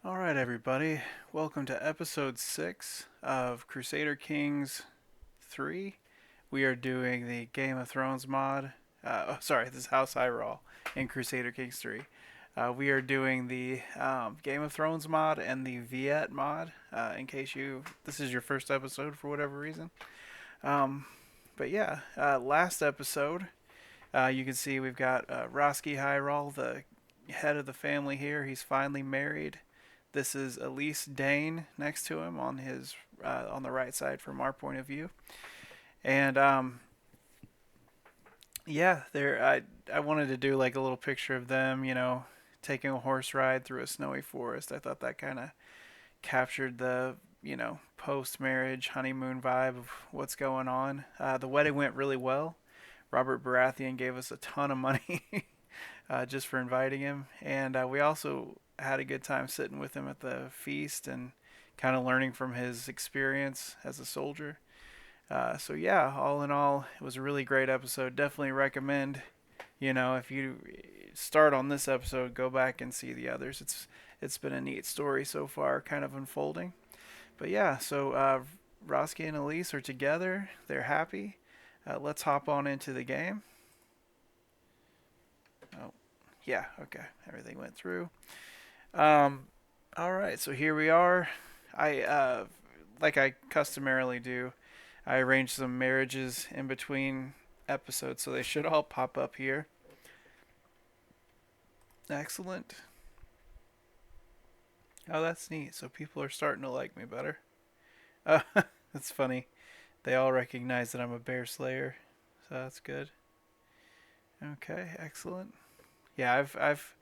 Alright, everybody. Welcome to episode 6 of Crusader Kings 3. We are doing the Game of Thrones mod. This is House Heiral in Crusader Kings 3. We are doing the Game of Thrones mod and the VIET mod, in case this is your first episode for whatever reason. Um, last episode, you can see we've got Roskii Heiral, the head of the family here. He's finally married. This is Alyse Dane next to him on the right side from our point of view, and there I wanted to do like a little picture of them, taking a horse ride through a snowy forest. I thought that kind of captured the post marriage honeymoon vibe of what's going on. The wedding went really well. Robert Baratheon gave us a ton of money just for inviting him, and we also had a good time sitting with him at the feast and kind of learning from his experience as a soldier. All in all, it was a really great episode. Definitely recommend, if you start on this episode, go back and see the others. It's been a neat story so far, kind of unfolding. But yeah, Roskii and Alyse are together. They're happy. Let's hop on into the game. Oh, yeah, okay. Everything went through. Um, all right, so here we are. Like I customarily do, I arranged some marriages in between episodes, so they should all pop up here. Excellent. Oh, that's neat. So people are starting to like me better. Uh, that's funny. They all recognize that I'm a bear slayer, so that's good. Okay, excellent. Yeah, I've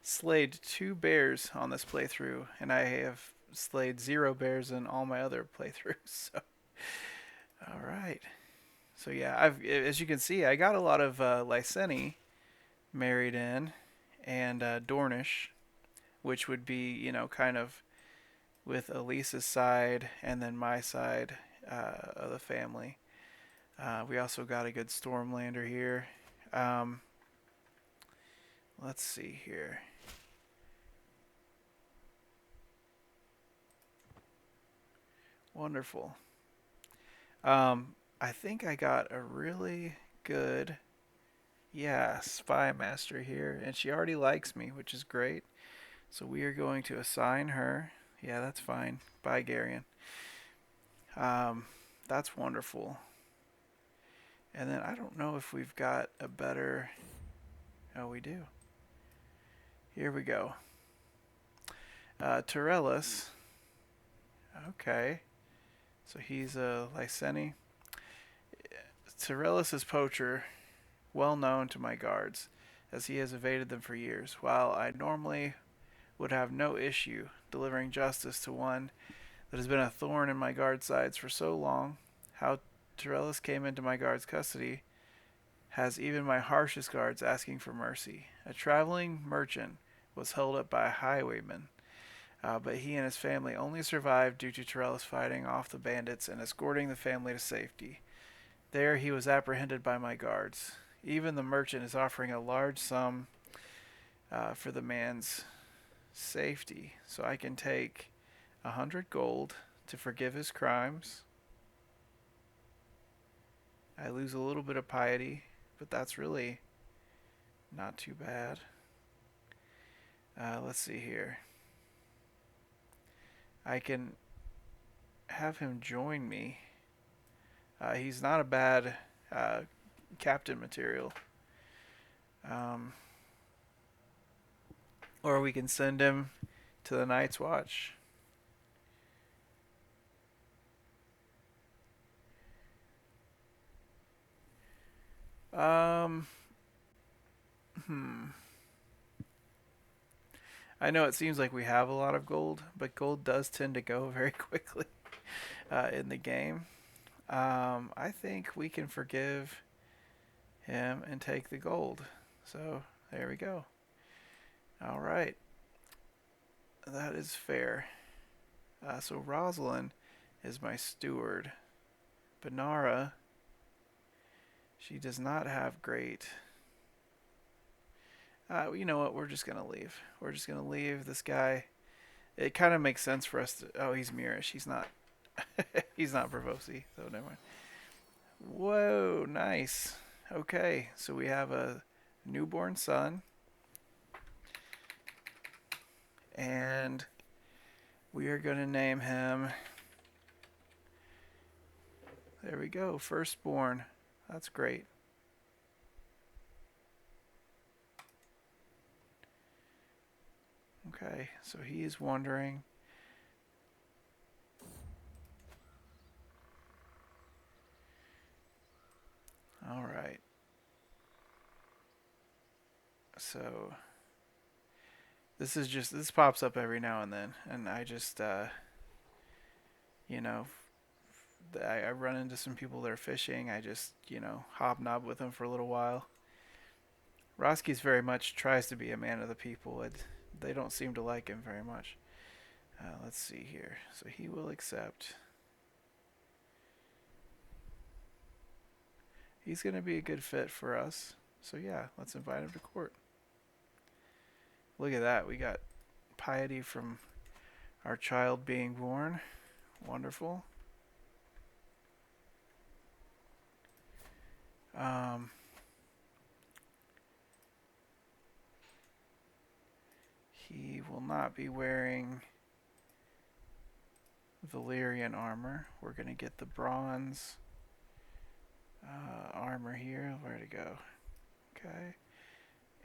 slayed 2 bears on this playthrough, and I have slayed 0 bears in all my other playthroughs. So, all right. So yeah, as you can see, I got a lot of Lyseni married in, and Dornish, which would be kind of with Elisa's side and then my side of the family. We also got a good Stormlander here. Um, let's see here. Wonderful. I think I got a really good, spy master here, and she already likes me, which is great. So we are going to assign her. Yeah, that's fine. Bye, Garion. Um, that's wonderful. And then I don't know if we've got a better. Oh, we do. Here we go. Torellis. Okay. So he's a Lyseni. Torellis is poacher, well known to my guards, as he has evaded them for years. While I normally would have no issue delivering justice to one that has been a thorn in my guard's sides for so long, how Torellis came into my guard's custody has even my harshest guards asking for mercy. A traveling merchant was held up by a highwayman, but he and his family only survived due to Torellis fighting off the bandits and escorting the family to safety. There he was apprehended by my guards. Even the merchant is offering a large sum for the man's safety, so I can take 100 gold to forgive his crimes. I lose a little bit of piety, but that's really not too bad. Let's see here. I can have him join me. He's not a bad captain material. Um, or we can send him to the Night's Watch. Um, hmm. I know it seems like we have a lot of gold, but gold does tend to go very quickly in the game. I think we can forgive him and take the gold. So there we go. All right, that is fair. So Rosalind is my steward. Benara, she does not have great. You know what? We're just gonna leave. We're just gonna leave this guy. it kind of makes sense for us to. Oh, he's Mirish. He's not. He's not Bravosi. So never mind. Whoa, nice. Okay, so we have a newborn son, and we are gonna name him. There we go, firstborn. That's great. Okay, so he's wondering. All right. So this pops up every now and then, and I just you know I run into some people that are fishing. I just hobnob with them for a little while. Roski's very much tries to be a man of the people. They don't seem to like him very much. Let's see here. So he will accept. He's going to be a good fit for us. So yeah, let's invite him to court. Look at that. We got piety from our child being born. Wonderful. Um, he will not be wearing Valyrian armor. We're going to get the bronze armor here. Where to go? Okay.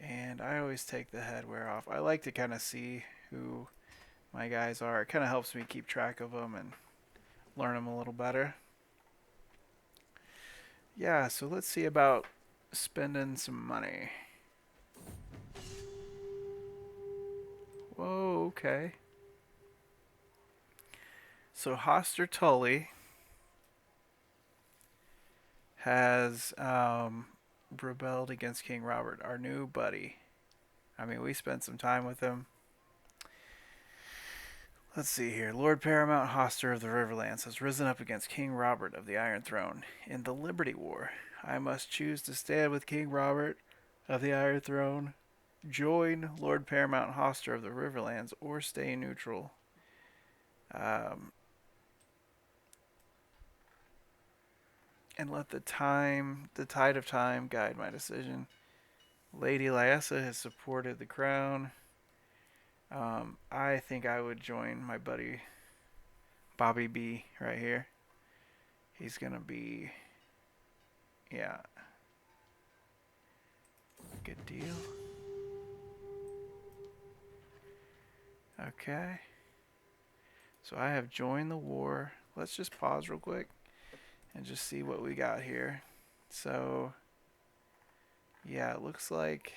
And I always take the headwear off. I like to kind of see who my guys are. It kind of helps me keep track of them and learn them a little better. Yeah, so let's see about spending some money. Whoa, okay. So Hoster Tully has rebelled against King Robert, our new buddy. I mean, we spent some time with him. Let's see here. Lord Paramount Hoster of the Riverlands has risen up against King Robert of the Iron Throne in the Liberty War. I must choose to stand with King Robert of the Iron Throne, join Lord Paramount Hoster of the Riverlands, or stay neutral. And let the tide of time, guide my decision. Lady Lyessa has supported the crown. I think I would join my buddy Bobby B right here. He's gonna be, yeah, good deal. Okay. So I have joined the war. Let's just pause real quick and just see what we got here. So, yeah, it looks like.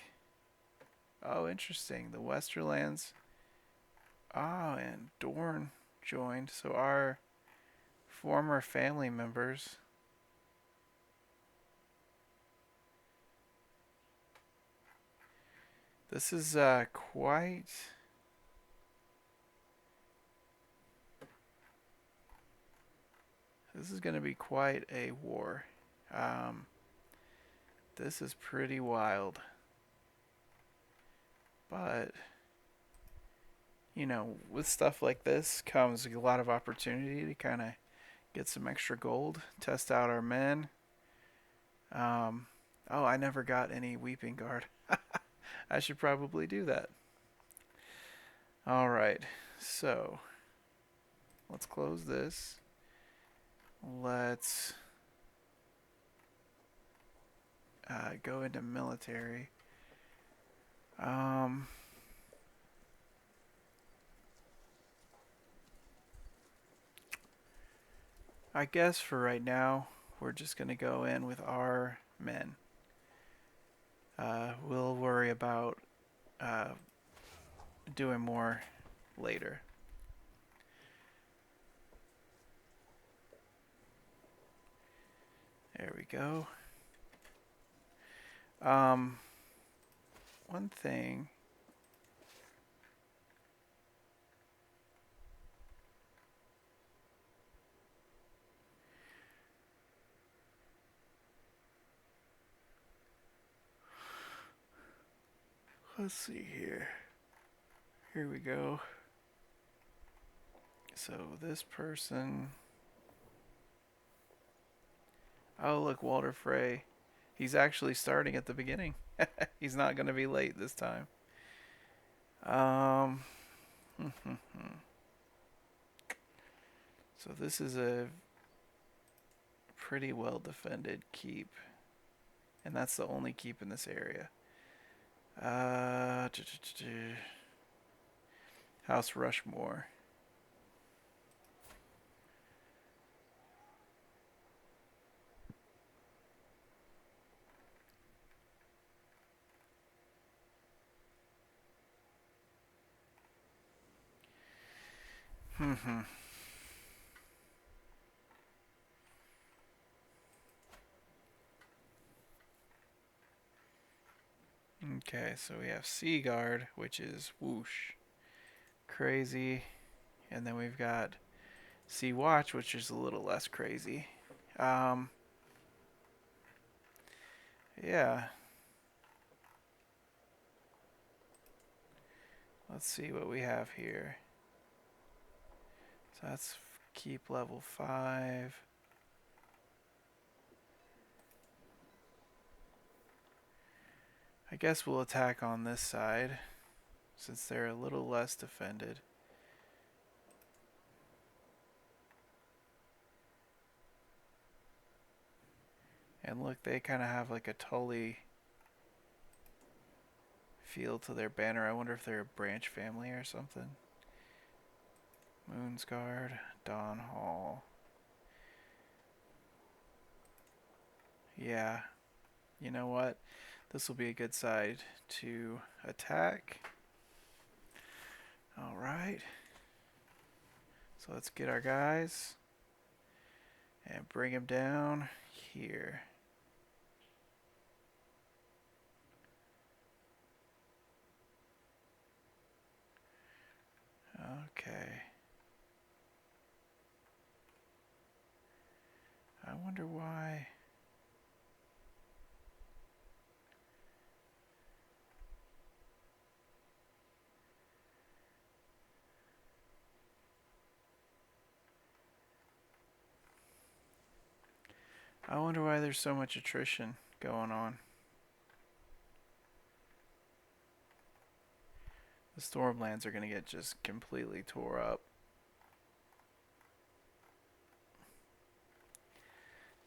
Oh, interesting. The Westerlands. Ah, and Dorne joined. So our former family members. This is quite. This is going to be quite a war. Um, this is pretty wild. But, with stuff like this comes a lot of opportunity to kind of get some extra gold, test out our men. Oh, I never got any Weeping Guard. I should probably do that. All right, so let's close this. Let's go into military. I guess for right now, we're just going to go in with our men. We'll worry about doing more later. There we go. One thing. Let's see here. Here we go. So this person... Oh, look, Walter Frey. He's actually starting at the beginning. He's not going to be late this time. So this is a pretty well defended keep. And that's the only keep in this area. House Rushmore. Okay, so we have Sea Guard, which is whoosh. Crazy. And then we've got Sea Watch, which is a little less crazy. Yeah. Let's see what we have here. So that's keep level 5. I guess we'll attack on this side, since they're a little less defended. And look, they kind of have like a Tully feel to their banner. I wonder if they're a branch family or something. Moonsguard, Dawn Hall. Yeah. You know what? This will be a good side to attack. Alright. So let's get our guys and bring them down here. Okay. I wonder why. I wonder why there's so much attrition going on. The Stormlands are going to get just completely tore up.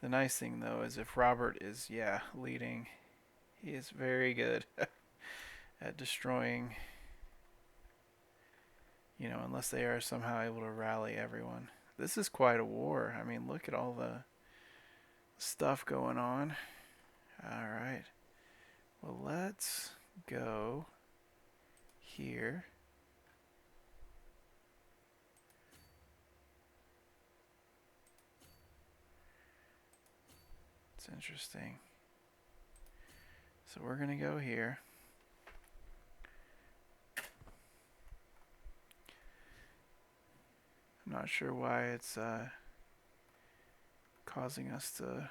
The nice thing, though, is if Robert is, leading, he is very good at destroying, unless they are somehow able to rally everyone. This is quite a war. I mean, look at all the stuff going on. Alright. Well, let's go here. It's interesting. So we're going to go here. I'm not sure why it's causing us to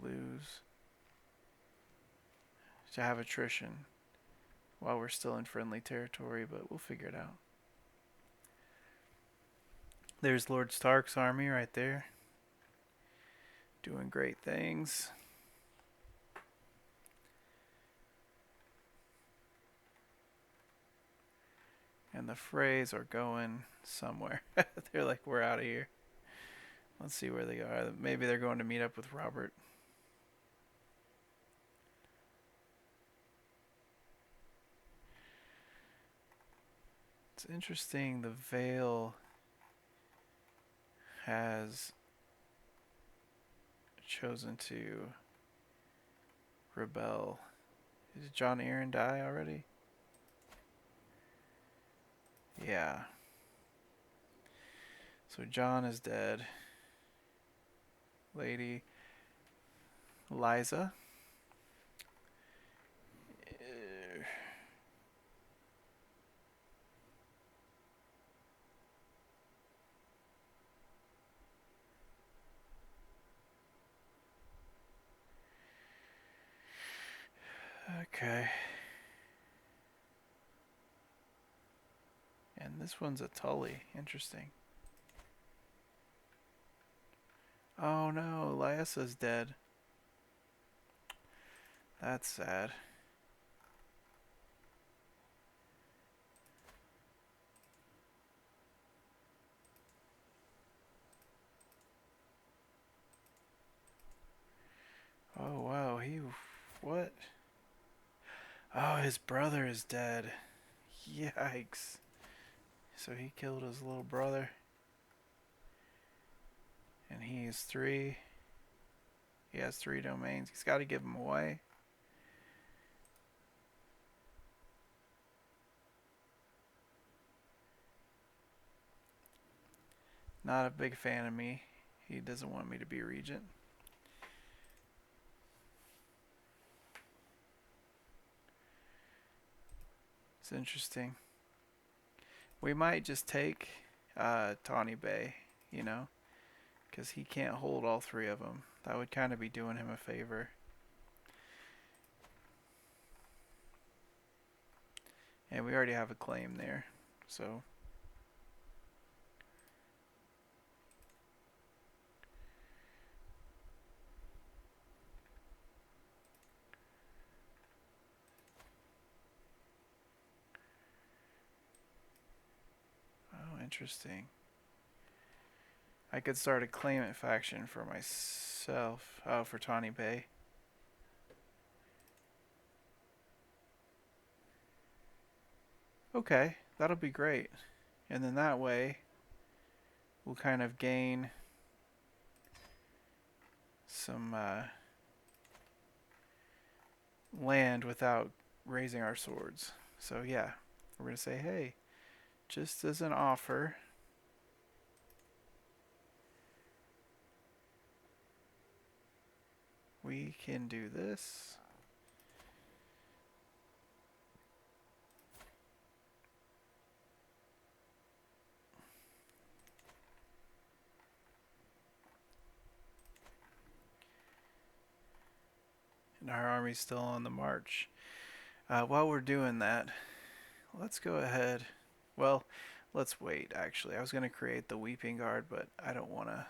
lose, to have attrition while we're still in friendly territory, but we'll figure it out. There's Lord Stark's army right there, doing great things. And the Freys are going somewhere. They're like, we're out of here. Let's see where they are. Maybe they're going to meet up with Robert. It's interesting, the Vale has chosen to rebel. Did John Aaron die already? Yeah. So John is dead. Lady Liza. Okay. And This one's a Tully. Interesting. Oh no, Lyasa's dead. That's sad. Oh wow, what? Oh, his brother is dead. Yikes. So he killed his little brother. And he is 3. He has 3 domains. He's got to give them away. Not a big fan of me. He doesn't want me to be regent. It's interesting. We might just take Tawny Bay, you know, because he can't hold all 3 of them. That would kind of be doing him a favor. And we already have a claim there, so. Oh, interesting. I could start a claimant faction for myself. Oh, for Tawny Bay. Okay, that'll be great. And then that way, we'll kind of gain some land without raising our swords. So yeah, we're going to say, hey, just as an offer, we can do this. And our army's still on the march. While we're doing that, let's go ahead. Well, let's wait, actually. I was going to create the Weeping Guard, but I don't want to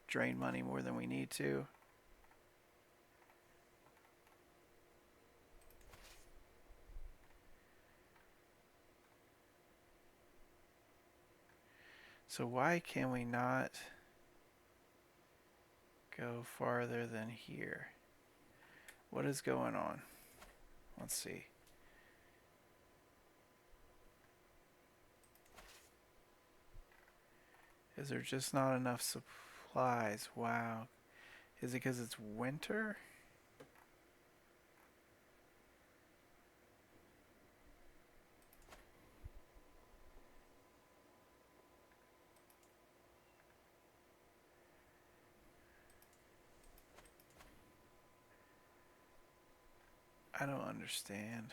drain money more than we need to. So why can we not go farther than here? What is going on? Let's see. Is there just not enough supplies? Wow. Is it because it's winter? I don't understand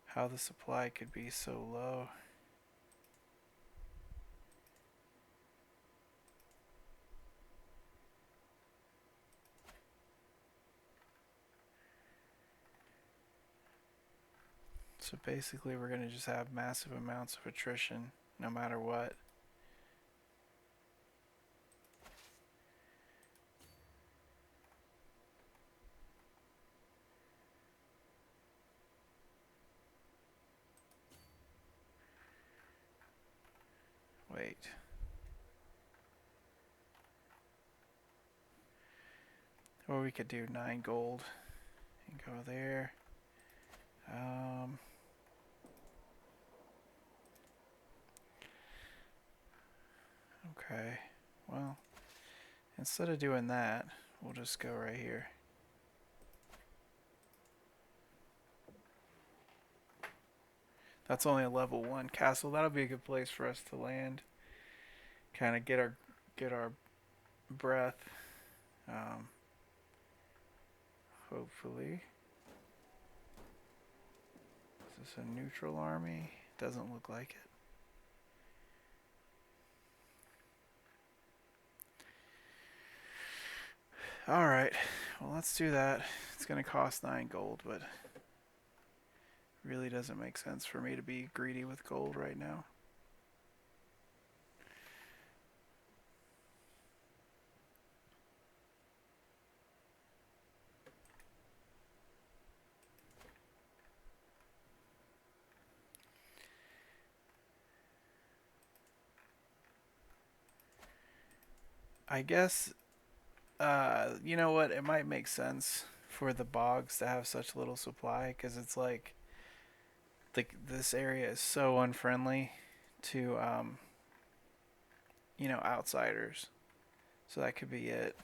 how the supply could be so low. So basically we're going to just have massive amounts of attrition no matter what. Wait. Or we could do 9 gold and go there. Okay, well, instead of doing that, we'll just go right here. That's only a level 1 castle. That'll be a good place for us to land. Kind of get our breath. Hopefully. Is this a neutral army? Doesn't look like it. Alright, well let's do that. It's going to cost 9 gold, but really doesn't make sense for me to be greedy with gold right now. I guess, you know what? It might make sense for the bogs to have such little supply because it's like this area is so unfriendly to, outsiders. So that could be it.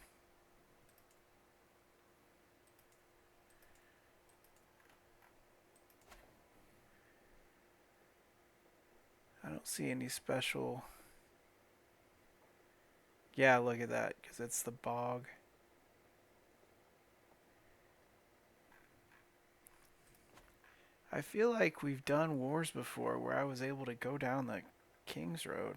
I don't see any special. Yeah, look at that because it's the bog. I feel like we've done wars before where I was able to go down the King's Road.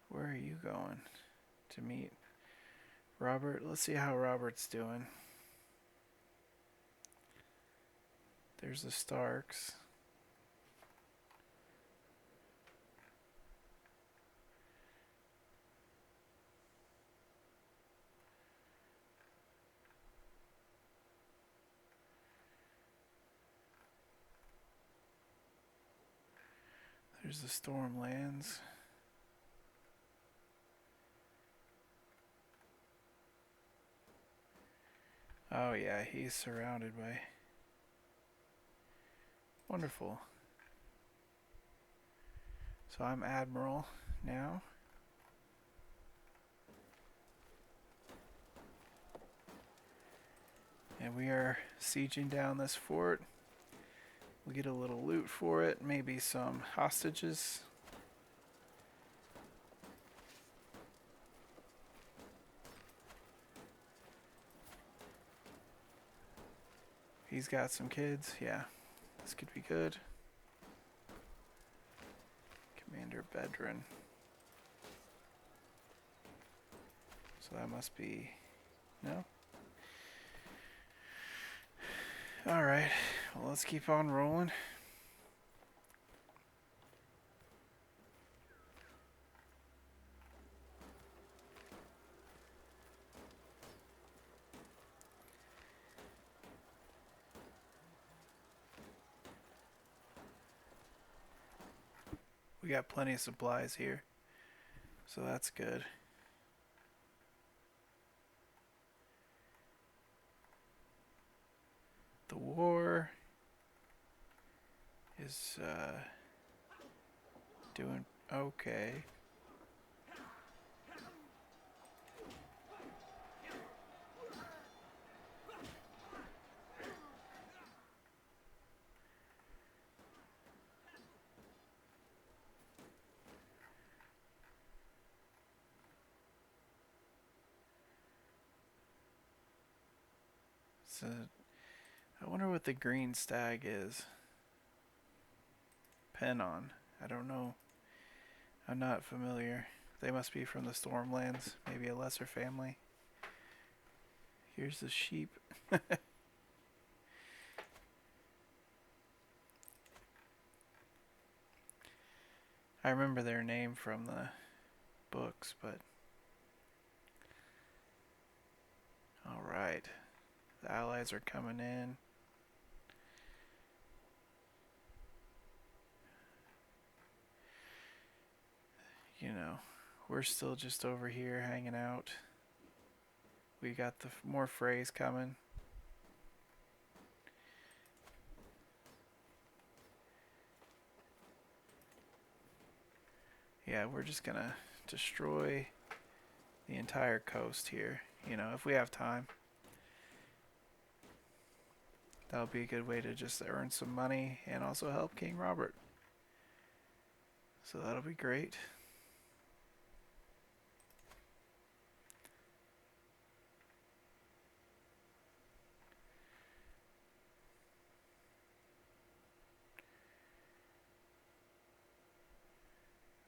Where are you going to meet Robert? Let's see how Robert's doing. There's the Starks. There's the Stormlands. Oh yeah, he's surrounded by. Wonderful. So I'm Admiral now. And we are sieging down this fort. We get a little loot for it, maybe some hostages. He's got some kids, yeah. This could be good. Commander Bedrin. So that must be... No? Alright, well let's keep on rolling. We got plenty of supplies here, so that's good. The war is doing okay. So I wonder what the green stag is. Penon. I don't know. I'm not familiar. They must be from the Stormlands. Maybe a lesser family. Here's the sheep. I remember their name from the books, but... Alright. The allies are coming in. You know, we're still just over here hanging out. We got the more frays coming. Yeah, we're just gonna destroy the entire coast here, you know, if we have time. That'll be a good way to just earn some money and also help King Robert. So that'll be great.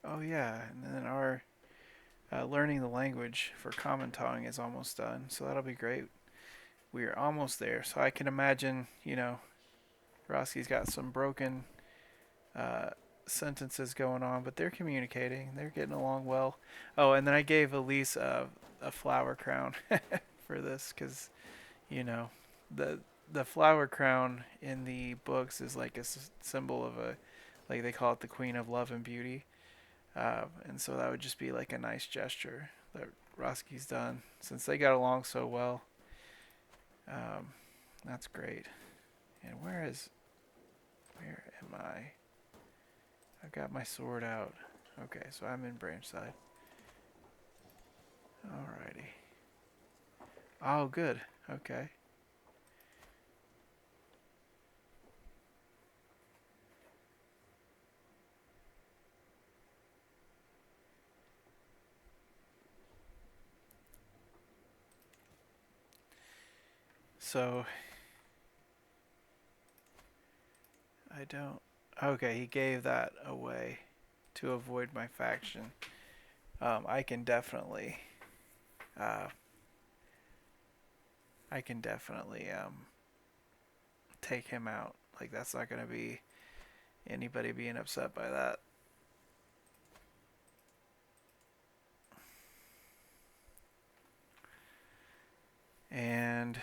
Oh yeah, and then our learning the language for common tongue is almost done, so that'll be great. We are almost there, so I can imagine, you know, Roski's got some broken uh, sentences going on, but they're communicating. They're getting along well. Oh, and then I gave Alyse a flower crown for this because, you know, the flower crown in the books is like a symbol of a Like they call it the Queen of Love and Beauty. And so that would just be like a nice gesture that Roski's done since they got along so well. Um, that's great. And where am I? I've got my sword out. Okay, so I'm in branch side. Alrighty. Oh, good. Okay. So, I don't... Okay, he gave that away to avoid my faction. I can definitely... Uh, I can definitely take him out. Like, that's not going to be anybody being upset by that. And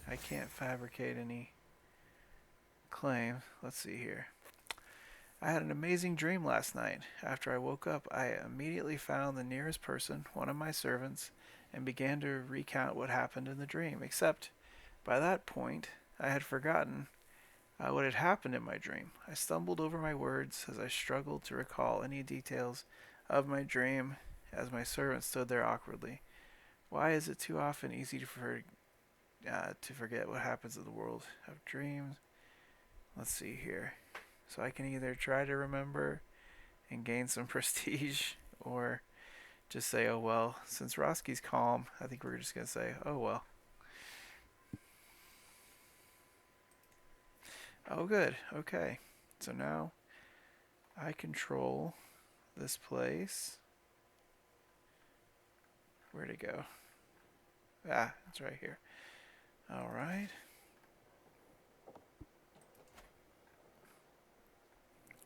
I can't fabricate any claims. Let's see here. I had an amazing dream last night. After I woke up, I immediately found the nearest person, one of my servants, and began to recount what happened in the dream. Except, by that point, I had forgotten what had happened in my dream. I stumbled over my words as I struggled to recall any details of my dream as my servant stood there awkwardly. Why is it too often easy to forget what happens in the world of dreams? Let's see here. So I can either try to remember and gain some prestige or just say, oh well. Since Roski's calm, I think we're just going to say, oh well. Oh good, okay. So now I control this place. Where'd it go? Ah, it's right here. Alright.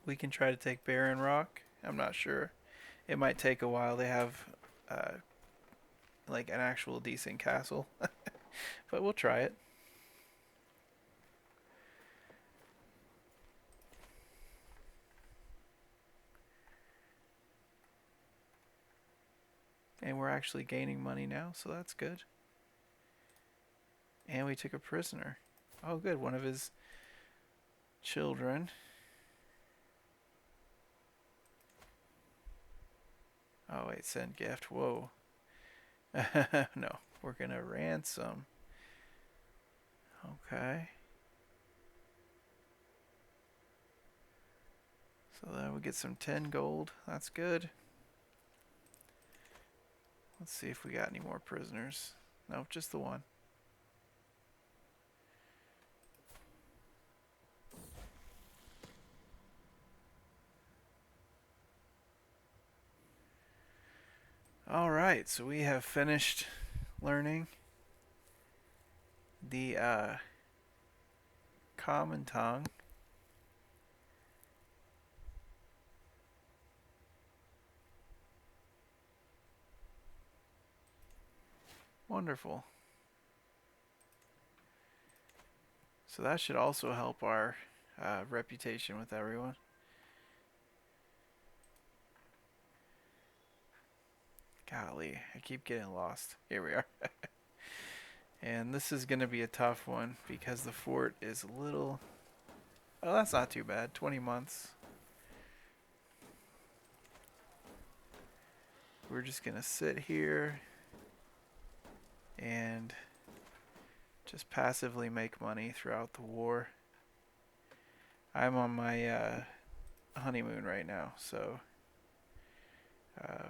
We can try to take Barren Rock. I'm not sure. It might take a while. They have uh, like an actual decent castle. But we'll try it. And we're actually gaining money now, so that's good. And we took a prisoner. Oh good, one of his children. Oh wait, send gift. Whoa. No, we're gonna ransom. Okay. So then we get some 10 gold. That's good. Let's see if we got any more prisoners. Nope, just the one. Alright, so we have finished learning the common tongue. Wonderful. So that should also help our reputation with everyone. Golly, I keep getting lost. Here we are. And this is going to be a tough one because the fort is a little... Oh, that's not too bad. 20 months. We're just going to sit here and just passively make money throughout the war. I'm on my honeymoon right now, so uh,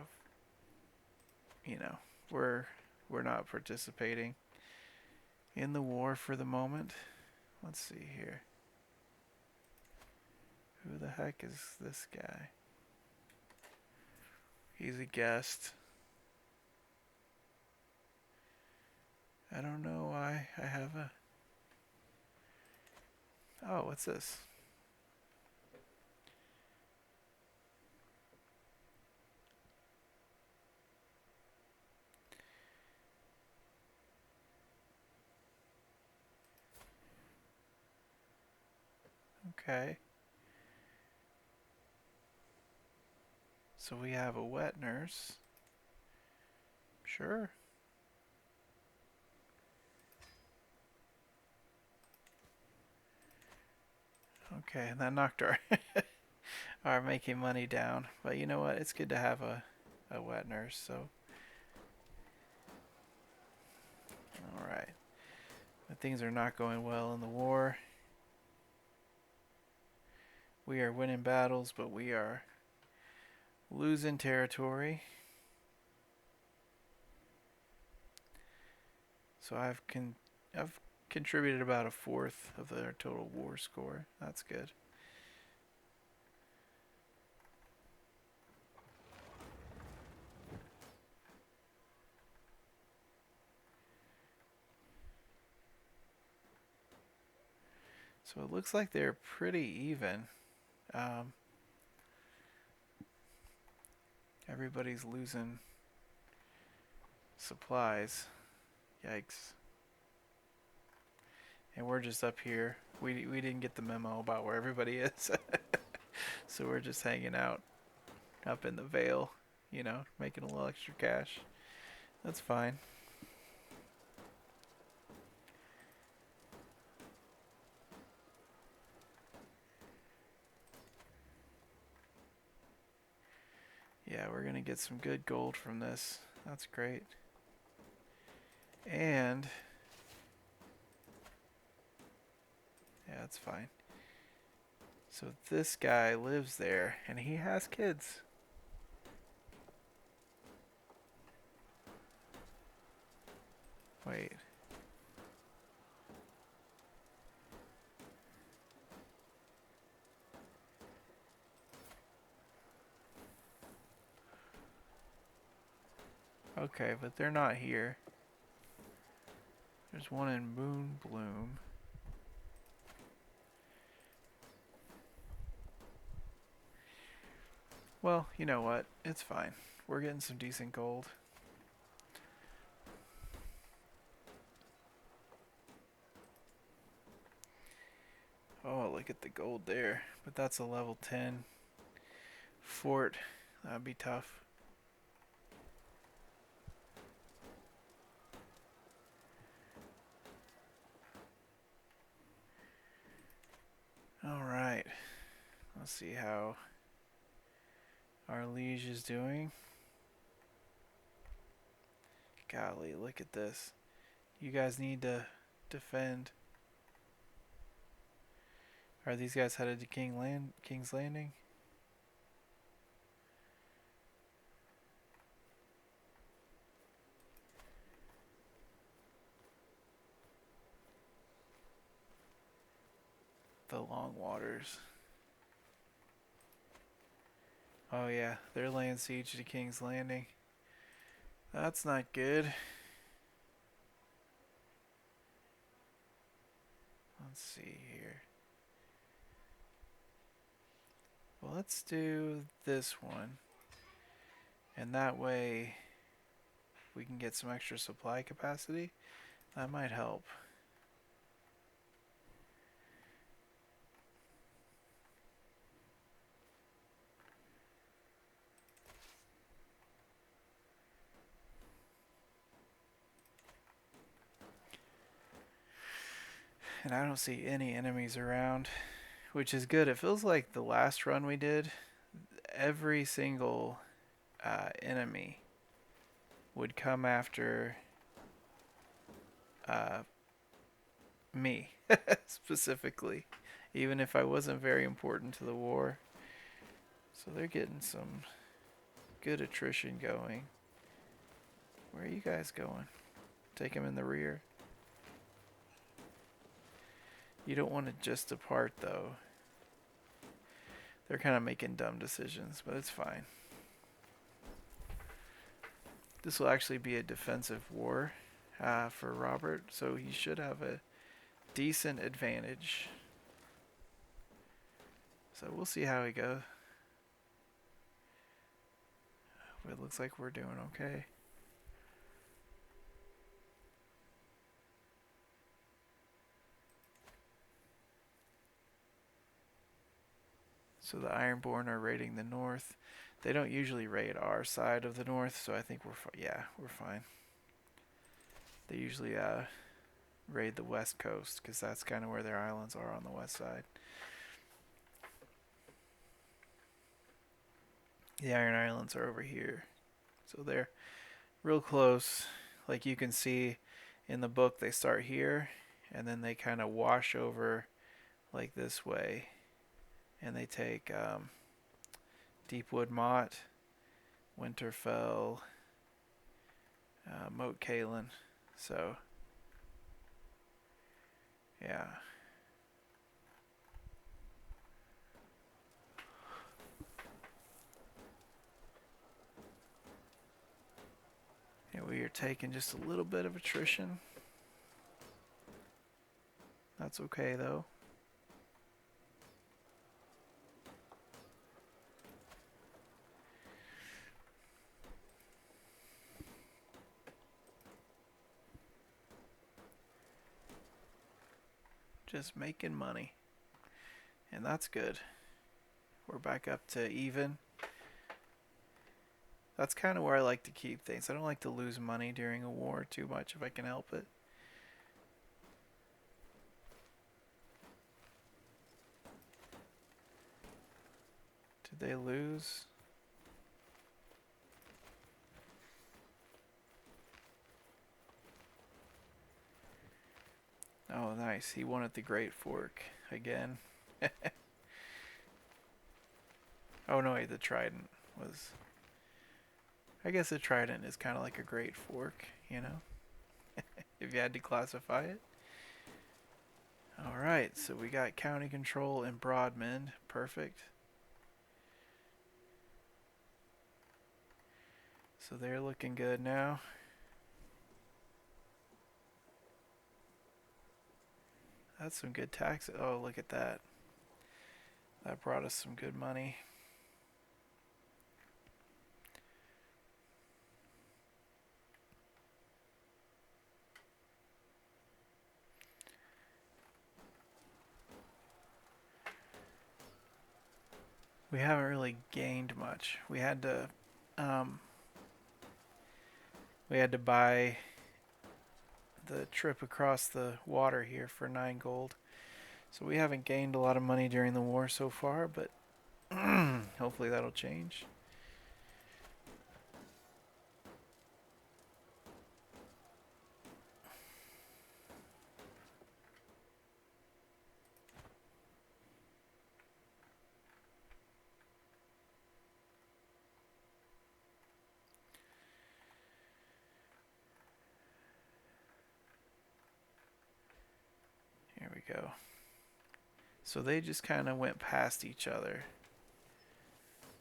you know, we're not participating in the war for the moment. Let's see here. Who the heck is this guy? He's a guest. I don't know why I have a... Oh, what's this? Okay. So we have a wet nurse. Sure. Okay, that knocked our making money down. But you know what? It's good to have a wet nurse, so. Alright. Things are not going well in the war. We are winning battles, but we are losing territory. So I've contributed about a fourth of their total war score. That's good. So it looks like they're pretty even. Everybody's losing supplies. Yikes. And we're just up here. We didn't get the memo about where everybody is. So we're just hanging out up in the Vale, you know, making a little extra cash. That's fine. Yeah, we're going to get some good gold from this. That's great. And yeah, that's fine. So this guy lives there, and he has kids. Wait. Okay, but they're not here. There's one in Moon Bloom. Well, you know what? It's fine. We're getting some decent gold. Oh, look at the gold there. But that's a level 10 fort. That'd be tough. Alright. Let's see how our liege is doing. Golly, look at this. You guys need to defend. Are these guys headed to King's Landing? The Long Waters. Oh yeah, they're laying siege to King's Landing. That's not good. Let's see here. Well, let's do this one. And that way we can get some extra supply capacity. That might help. And I don't see any enemies around, which is good. It feels like the last run we did, every single enemy would come after me specifically, even if I wasn't very important to the war. So they're getting some good attrition going. Where are you guys going? Take them in the rear. You don't want to just depart though. They're kind of making dumb decisions, but it's fine. This will actually be a defensive war for Robert, so he should have a decent advantage. So we'll see how he goes. But it looks like we're doing okay. So the Ironborn are raiding the north. They don't usually raid our side of the north, so I think yeah, we're fine. They usually raid the west coast because that's kind of where their islands are on the west side. The Iron Islands are over here, so they're real close. Like you can see in the book, they start here and then they kind of wash over like this way, and they take Deepwood Mott, Winterfell, Moat Cailin. So, yeah. And we are taking just a little bit of attrition. That's okay though. Just making money. And that's good. We're back up to even. That's kind of where I like to keep things. I don't like to lose money during a war too much if I can help it. Did they lose? Oh, nice. He won at the Great Fork again. Oh, no, wait, the Trident was... I guess the Trident is kind of like a Great Fork, you know? If you had to classify it. Alright, so we got county control in Broadmond. Perfect. So they're looking good now. That's some good taxes. Oh, look at that. That brought us some good money. We haven't really gained much. We had to buy the trip across the water here for 9 gold. So we haven't gained a lot of money during the war so far, but hopefully that'll change. Here we go. So they just kind of went past each other.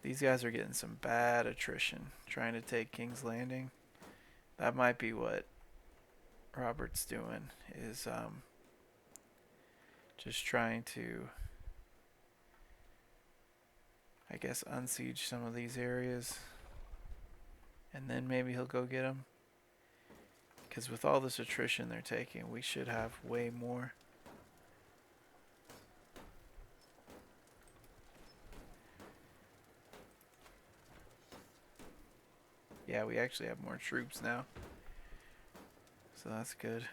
These guys are getting some bad attrition trying to take King's Landing. That might be what Robert's doing, is just trying to, I guess, unsiege some of these areas. And then maybe he'll go get them. Because with all this attrition they're taking, we should have way more. Yeah, we actually have more troops now. So that's good.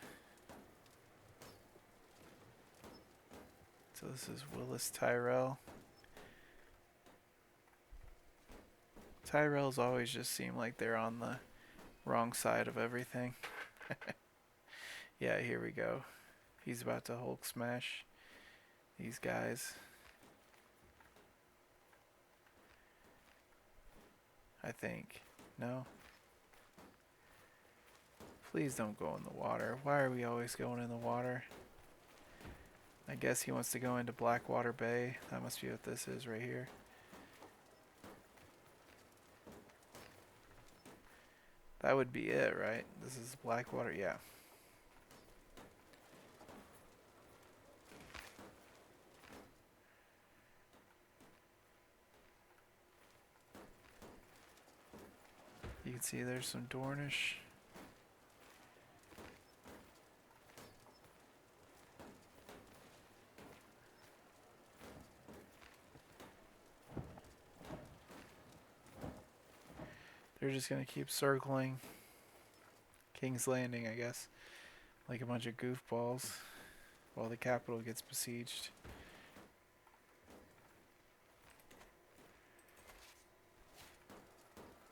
So this is Willis Tyrell. Tyrells always just seem like they're on the wrong side of everything. Yeah, here we go. He's about to Hulk smash these guys. I think. No? Please don't go in the water. Why are we always going in the water? I guess he wants to go into Blackwater Bay. That must be what this is right here. That would be it, right? This is Blackwater, yeah. You can see there's some Dornish. They're just gonna keep circling King's Landing, I guess, like a bunch of goofballs, while the capital gets besieged.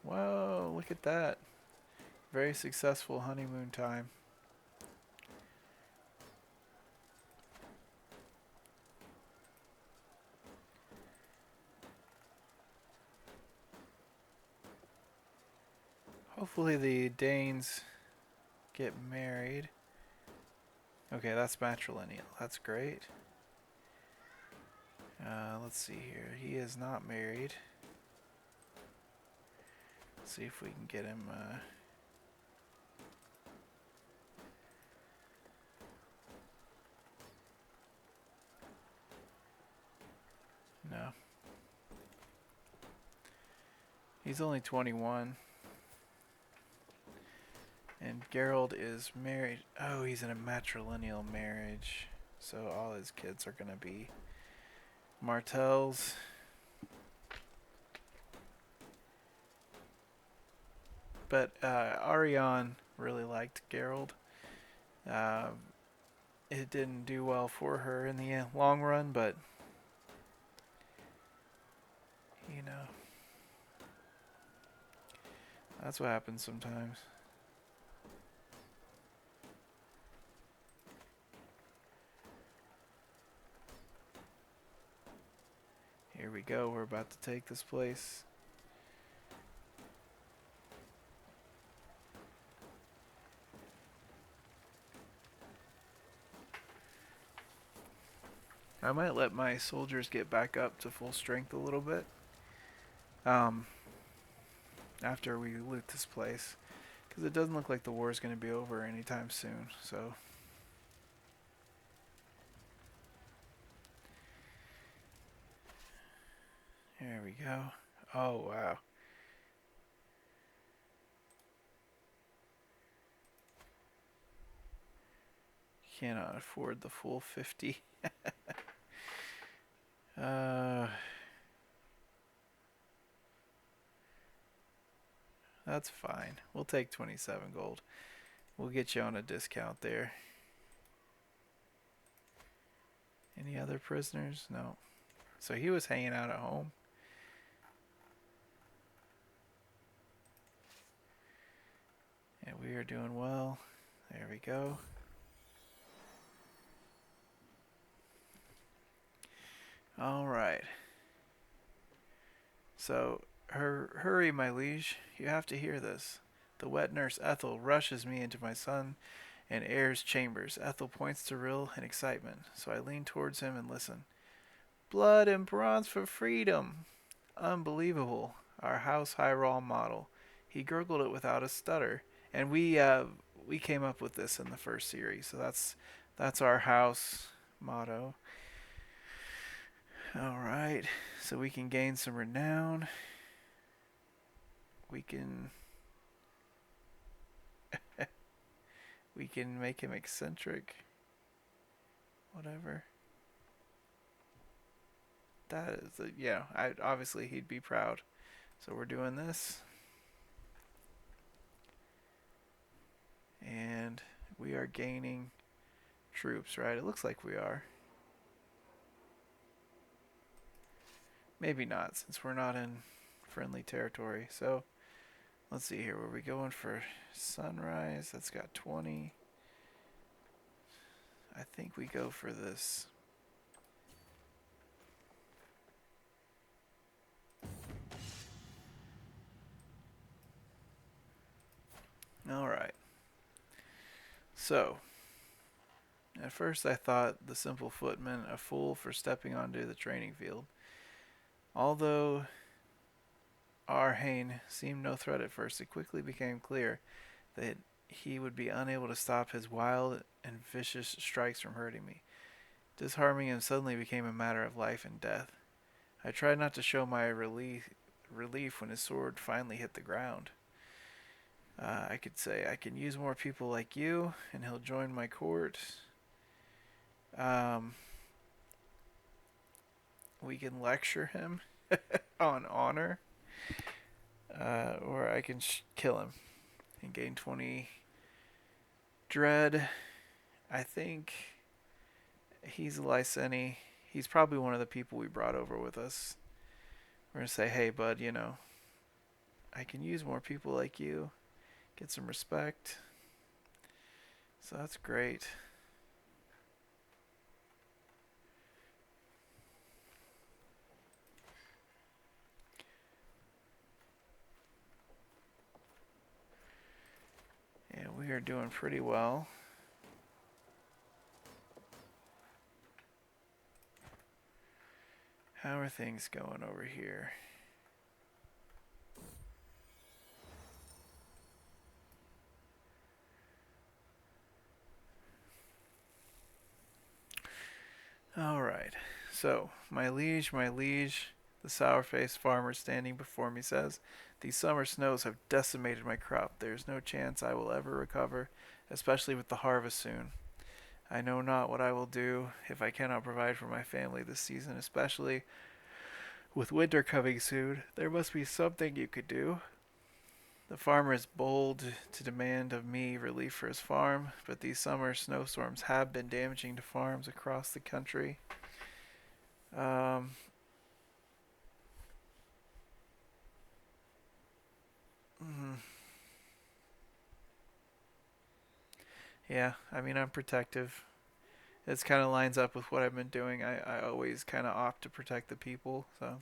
Whoa, look at that. Very successful honeymoon time. Hopefully the Danes get married. Okay, that's matrilineal. That's great. Let's see here. He is not married. Let's see if we can get him. No. He's only 21. And Gerald is married. Oh, he's in a matrilineal marriage. So all his kids are going to be Martells. But Ariane really liked Gerald. It didn't do well for her in the long run, but you know, that's what happens sometimes. Here we go. We're about to take this place. I might let my soldiers get back up to full strength a little bit. After we loot this place. Because it doesn't look like the war is going to be over anytime soon. So there we go. Oh, wow. Cannot afford the full 50. That's fine. We'll take 27 gold. We'll get you on a discount there. Any other prisoners? No. So he was hanging out at home. And we are doing well. There we go. All right. So, hurry, my liege. You have to hear this. The wet nurse Ethel rushes me into my son and heir's chambers. Ethel points to Rill in excitement, so I lean towards him and listen. Blood and bronze for freedom! Unbelievable. Our House Heiral model. He gurgled it without a stutter. And we came up with this in the first series, so that's our house motto. Alright, so we can gain some renown. We can we can make him eccentric. Whatever. That is, obviously he'd be proud. So we're doing this. And we are gaining troops, right? It looks like we are. Maybe not, since we're not in friendly territory. So, let's see here. Were we going for sunrise? That's got 20. I think we go for this. Alright. So, at first I thought the simple footman a fool for stepping onto the training field. Although Arhane seemed no threat at first, it quickly became clear that he would be unable to stop his wild and vicious strikes from hurting me. Disarming him suddenly became a matter of life and death. I tried not to show my relief when his sword finally hit the ground. I could say, I can use more people like you, and he'll join my court. We can lecture him on honor. Or I can kill him and gain 20 dread. I think he's a Lyseni. He's probably one of the people we brought over with us. We're going to say, hey, bud, I can use more people like you. Get some respect. So that's great. Yeah, we are doing pretty well. How are things going over here? Alright. So, my liege, the sour-faced farmer standing before me says, these summer snows have decimated my crop. There is no chance I will ever recover, especially with the harvest soon. I know not what I will do if I cannot provide for my family this season, especially with winter coming soon. There must be something you could do. The farmer is bold to demand of me relief for his farm, but these summer snowstorms have been damaging to farms across the country. Um, mm, yeah, I mean, I'm protective. This kind of lines up with what I've been doing. I always kind of opt to protect the people, so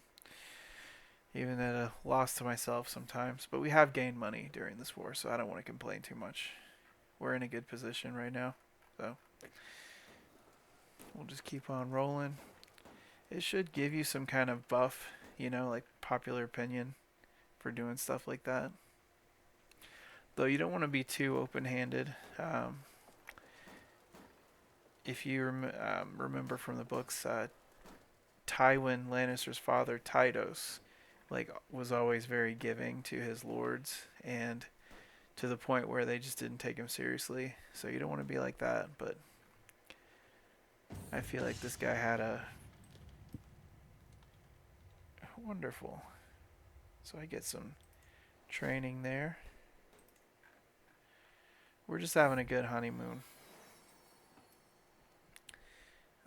even at a loss to myself sometimes. But we have gained money during this war, so I don't want to complain too much. We're in a good position right now, so we'll just keep on rolling. It should give you some kind of buff, like popular opinion for doing stuff like that. Though you don't want to be too open-handed. If you remember from the books, Tywin Lannister's father, Tydos, was always very giving to his lords, and to the point where they just didn't take him seriously. So you don't want to be like that. But I feel like this guy had a wonderful. So I get some training there. We're just having a good honeymoon.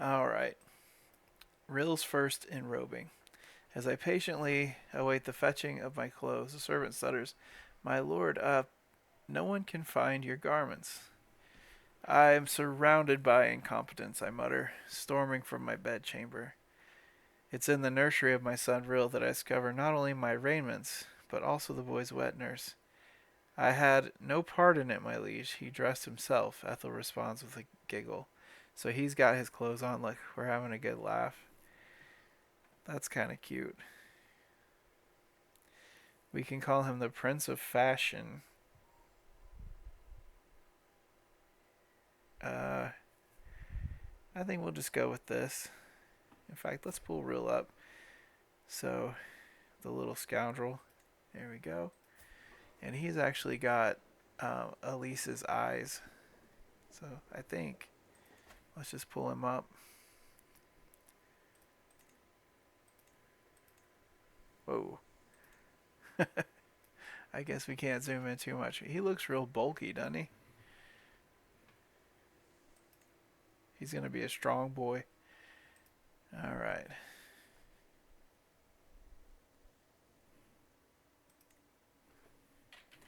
Alright. Rill's first enrobing. As I patiently await the fetching of my clothes, the servant stutters, my lord, no one can find your garments. I am surrounded by incompetence, I mutter, storming from my bedchamber. It's in the nursery of my son Rill that I discover not only my raiments, but also the boy's wet nurse. I had no part in it, my liege. He dressed himself, Ethel responds with a giggle. So he's got his clothes on, like we're having a good laugh. That's kind of cute. We can call him the Prince of Fashion. I think we'll just go with this. In fact, let's pull Rill up. So, the little scoundrel. There we go. And he's actually got Alyse's eyes. So, I think let's just pull him up. Whoa. I guess we can't zoom in too much. He looks real bulky, doesn't he? He's going to be a strong boy. All right.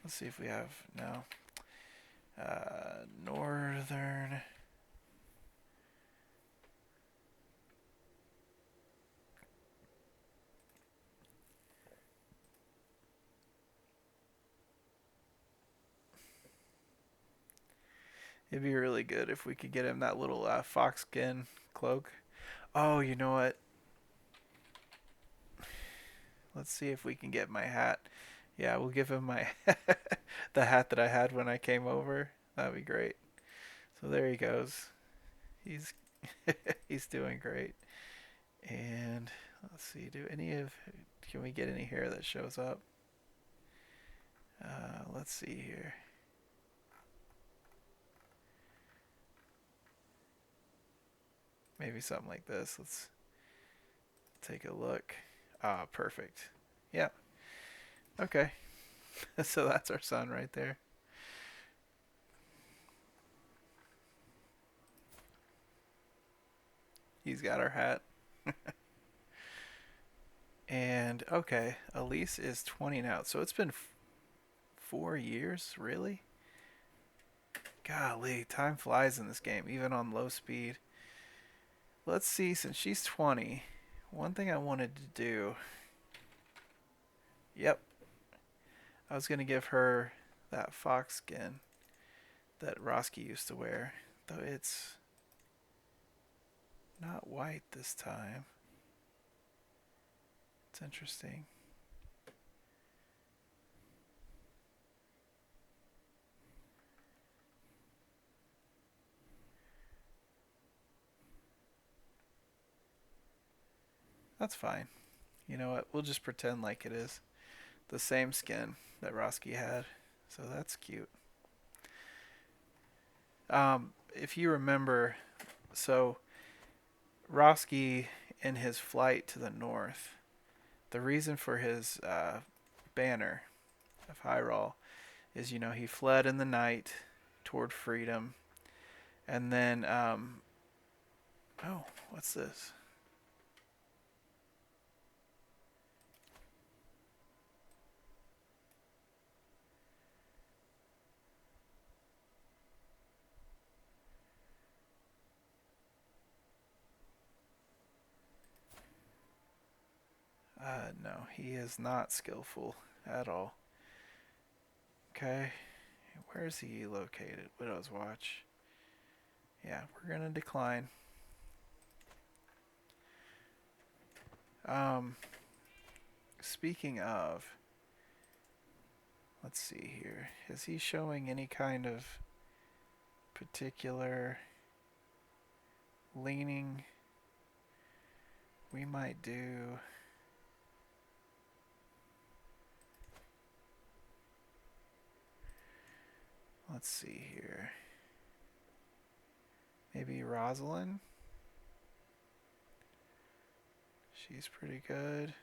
Let's see if we have no. Northern. It'd be really good if we could get him that little fox skin cloak. Oh, you know what? Let's see if we can get my hat. Yeah, we'll give him my the hat that I had when I came over. That'd be great. So there he goes. He's he's doing great. And let's see, can we get any hair that shows up? Let's see here. Maybe something like this. Let's take a look. Ah, perfect. Yeah. Okay. So that's our son right there. He's got our hat. And okay, Alyse is 20 now. So it's been 4 years, really? Golly, time flies in this game, even on low speed. Let's see, since she's 20, one thing I wanted to do. Yep, I was going to give her that fox skin that Roskii used to wear, though it's not white this time. It's interesting. That's fine. You know what? We'll just pretend like it is the same skin that Roskii had. So that's cute. If you remember, so Roskii in his flight to the north, the reason for his banner of Heiral is, he fled in the night toward freedom. And then, oh, what's this? No, he is not skillful at all. Okay, where is he located? Widow's Watch. Yeah, we're gonna decline. Um, Speaking of, let's see here. Is he showing any kind of particular leaning? We might do. Let's see here. Maybe Rosalind? She's pretty good.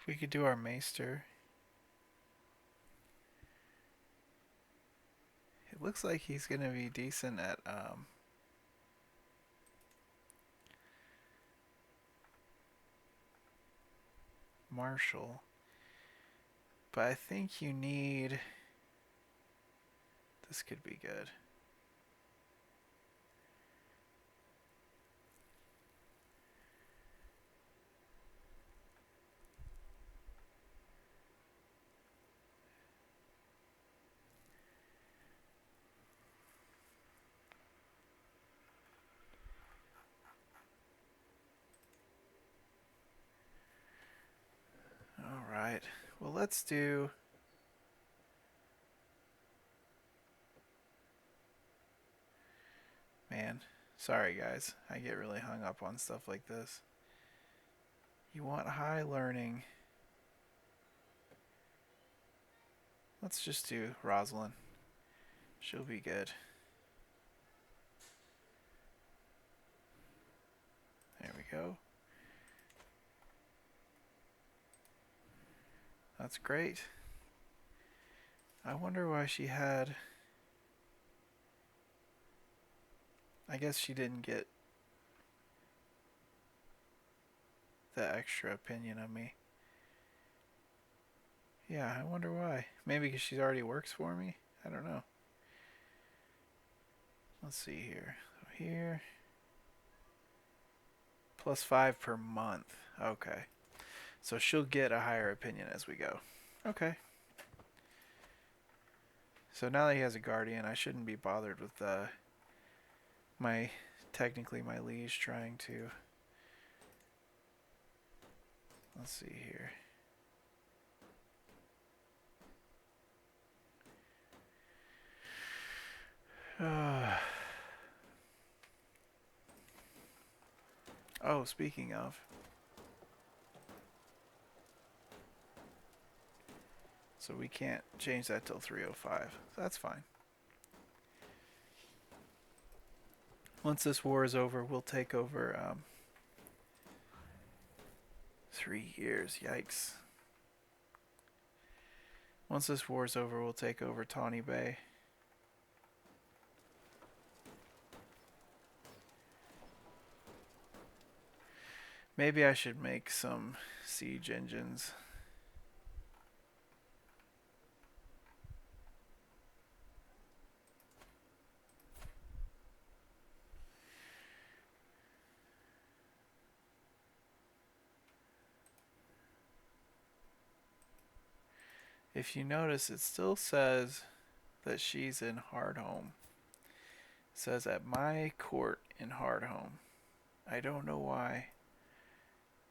We could do our Maester. It looks like he's gonna be decent at Marshall. But I think you need. This could be good. Alright. Well, let's do. Man, sorry guys. I get really hung up on stuff like this. You want high learning. Let's just do Rosalind. She'll be good. There we go. That's great. I wonder why she had. I guess she didn't get the extra opinion of me. Yeah, I wonder why. Maybe because she already works for me? I don't know. Let's see here. So here. +5 per month. Okay. So she'll get a higher opinion as we go. Okay. So now that he has a guardian, I shouldn't be bothered with technically my liege trying to. Let's see here. Oh, speaking of. So we can't change that till 3:05. So that's fine. Once this war is over, we'll take over 3 years. Yikes. Once this war is over, we'll take over Tawny Bay. Maybe I should make some siege engines. If you notice, it still says that she's in Hardhome. It says at my court in Hardhome. I don't know why,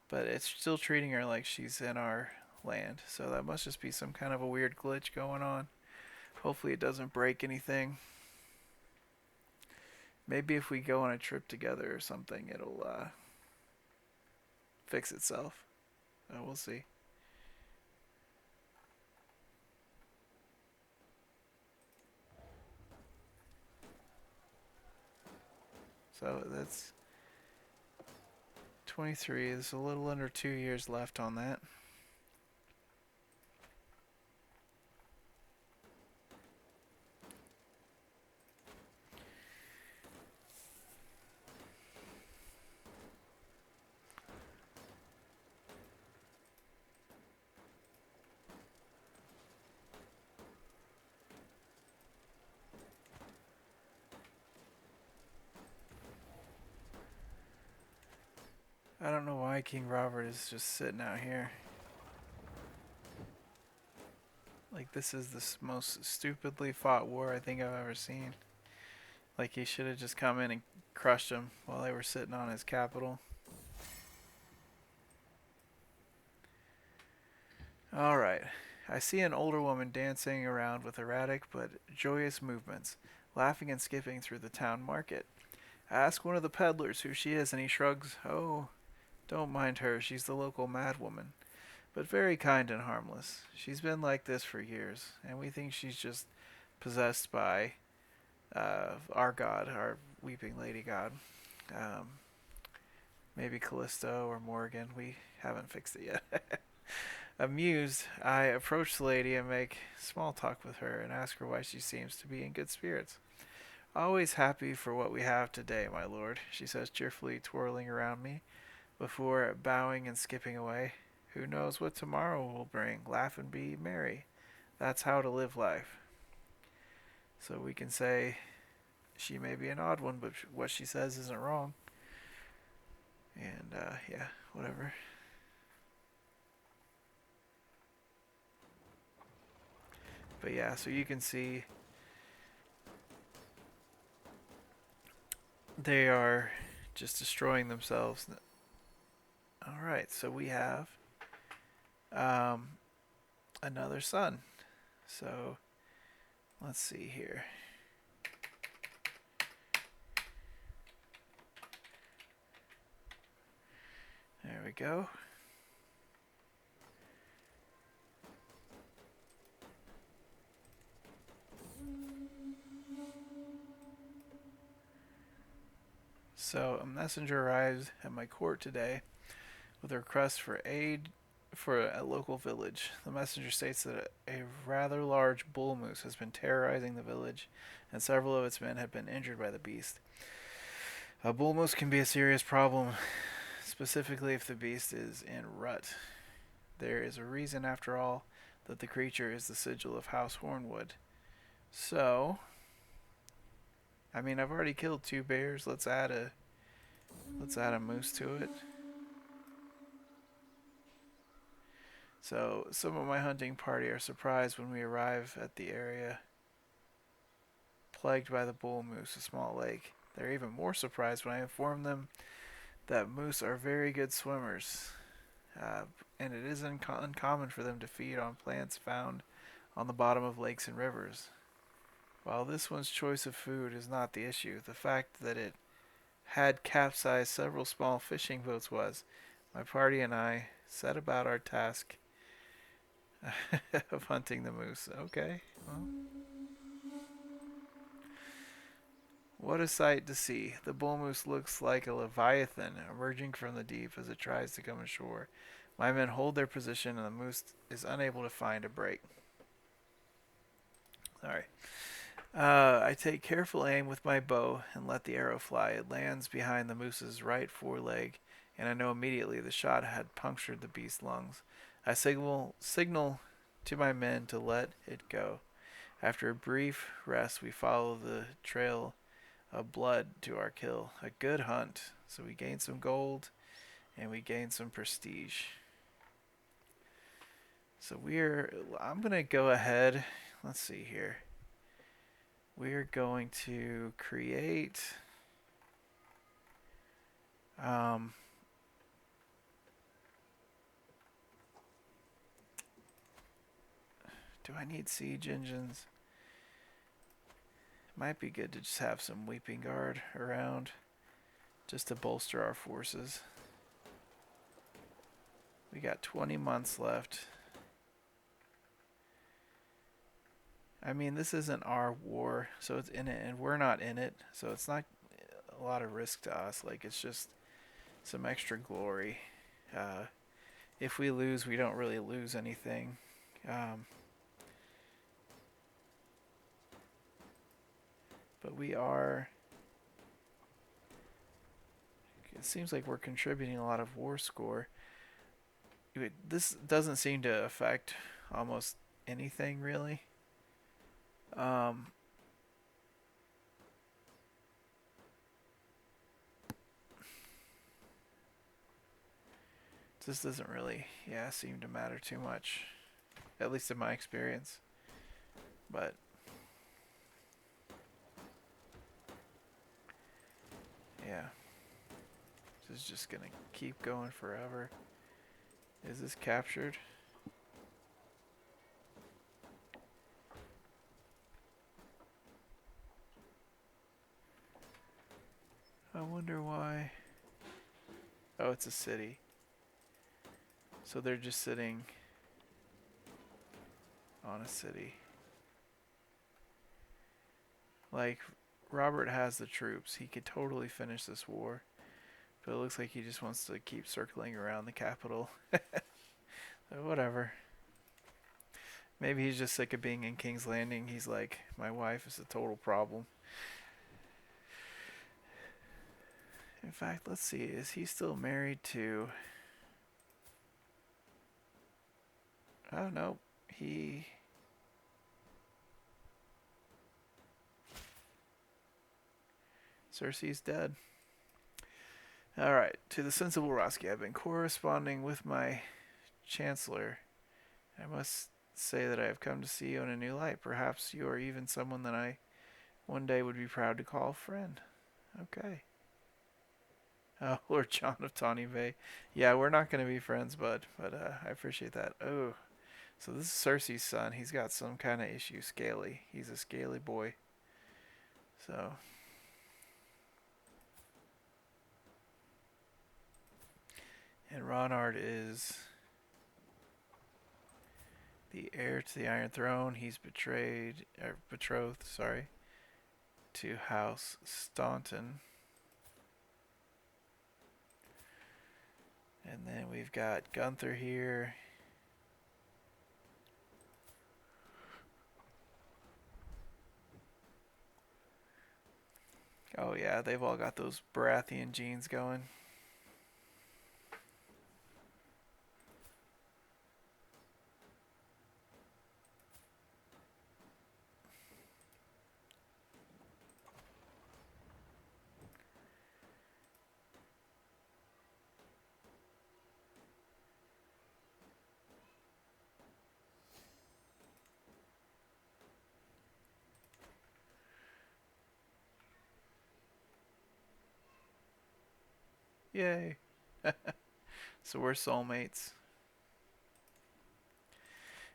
but it's still treating her like she's in our land. So that must just be some kind of a weird glitch going on. Hopefully it doesn't break anything. Maybe if we go on a trip together or something, it'll fix itself. We'll see. So that's 23. There's a little under 2 years left on that. I don't know why King Robert is just sitting out here. Like, this is the most stupidly fought war I think I've ever seen. Like, he should have just come in and crushed them while they were sitting on his capital. Alright. I see an older woman dancing around with erratic but joyous movements, laughing and skipping through the town market. I ask one of the peddlers who she is, and he shrugs. Oh, don't mind her, she's the local madwoman, but very kind and harmless. She's been like this for years, and we think she's just possessed by our god, our weeping lady god. Maybe Callisto or Morgan. We haven't fixed it yet. Amused, I approach the lady and make small talk with her and ask her why she seems to be in good spirits. Always happy for what we have today, my lord, she says cheerfully, twirling around me before bowing and skipping away. Who knows what tomorrow will bring? Laugh and be merry. That's how to live life. So we can say she may be an odd one, but what she says isn't wrong. And yeah, whatever. But yeah, so you can see they are just destroying themselves. Alright, so we have another son. So let's see here. There we go. So a messenger arrives at my court today with a request for aid for a local village. The messenger states that a rather large bull moose has been terrorizing the village, and several of its men have been injured by the beast. A bull moose can be a serious problem, specifically if the beast is in rut. There is a reason, after all, that the creature is the sigil of House Hornwood. So, I mean, I've already killed 2 bears. Let's add a moose to it. So, some of my hunting party are surprised when we arrive at the area plagued by the bull moose, a small lake. They're even more surprised when I inform them that moose are very good swimmers, and it isn't uncommon for them to feed on plants found on the bottom of lakes and rivers. While this one's choice of food is not the issue, the fact that it had capsized several small fishing boats was. My party and I set about our task of hunting the moose. Okay, well, what a sight to see. The bull moose looks like a leviathan emerging from the deep as it tries to come ashore. My men hold their position and the moose is unable to find a break. Alright. I take careful aim with my bow and let the arrow fly. It lands behind the moose's right foreleg, and I know immediately the shot had punctured the beast's lungs. I signal to my men to let it go. After a brief rest, we follow the trail of blood to our kill. A good hunt. So we gain some gold and we gain some prestige. So I'm going to go ahead. Let's see here. We're going to create do I need siege engines? Might be good to just have some Weeping Guard around just to bolster our forces. We got 20 months left. I mean, this isn't our war, so it's in it, and we're not in it, so it's not a lot of risk to us. Like, it's just some extra glory. If we lose, we don't really lose anything. But we are... It seems like we're contributing a lot of war score. This doesn't seem to affect almost anything, really. This doesn't really, seem to matter too much. At least in my experience. But... yeah. This is just gonna keep going forever. Is this captured? I wonder why. Oh, it's a city. So they're just sitting on a city. Like, Robert has the troops. He could totally finish this war. But it looks like he just wants to keep circling around the capital. So whatever. Maybe he's just sick of being in King's Landing. He's like, my wife is a total problem. In fact, let's see. Is he still married to... Oh, no. Cersei's dead. Alright. To the sensible Roskii, I've been corresponding with my chancellor. I must say that I have come to see you in a new light. Perhaps you are even someone that I one day would be proud to call friend. Okay. Lord John of Tawny Bay. Yeah, we're not going to be friends, bud, but I appreciate that. Oh, so this is Cersei's son. He's got some kind of issue, scaly. He's a scaly boy. So... and Ronard is the heir to the Iron Throne. He's betrothed, to House Staunton. And then we've got Gunther here. Oh yeah, they've all got those Baratheon genes going. Yay. So we're soulmates.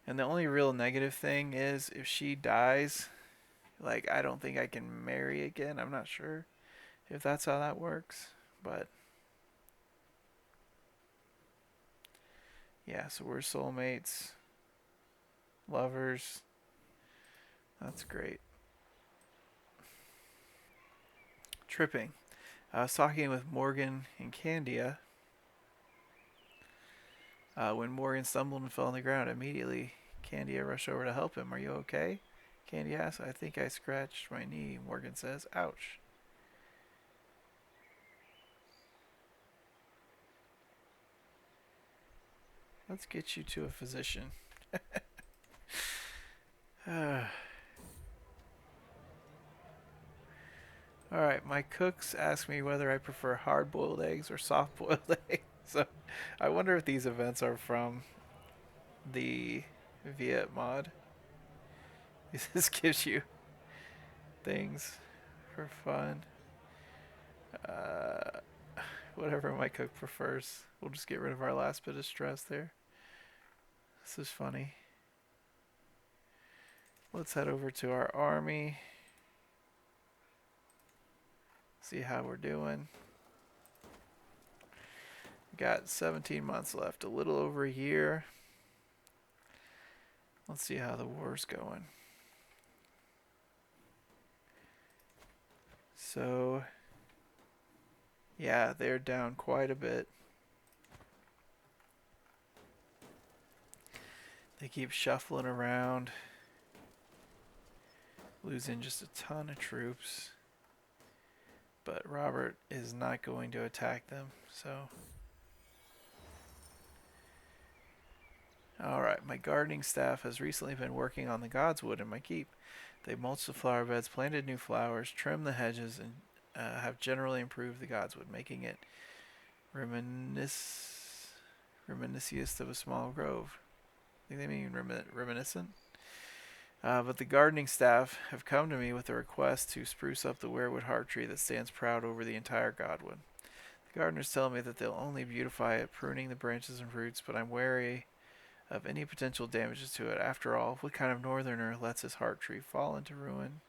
And the only real negative thing is if she dies, like, I don't think I can marry again. I'm not sure. if that's how that works. But yeah, so we're soulmates, lovers. That's great. Tripping. I was talking with Morgan and Candia when Morgan stumbled and fell on the ground. Immediately, Candia rushed over to help him. Are you okay? Candia asks. I think I scratched my knee. Morgan says, ouch. Let's get you to a physician. Alright, my cooks ask me whether I prefer hard boiled eggs or soft boiled eggs. So I wonder if these events are from the VIET mod. This gives you things for fun. Uh, Whatever my cook prefers. We'll just get rid of our last bit of stress there. This is funny. Let's head over to our army. See how we're doing. Got 17 months left, a little over a year. Let's see how the war's going. So, yeah, they're down quite a bit. They keep shuffling around, losing just a ton of troops. But Robert is not going to attack them, so. Alright, my gardening staff has recently been working on the godswood in my keep. They mulched the flower beds, planted new flowers, trimmed the hedges, and have generally improved the godswood, making it reminiscent of a small grove. I think they mean reminiscent. But the gardening staff have come to me with a request to spruce up the weirwood heart tree that stands proud over the entire godwood. The gardeners tell me that they'll only beautify it, pruning the branches and roots, but I'm wary of any potential damages to it. After all, what kind of northerner lets his heart tree fall into ruin?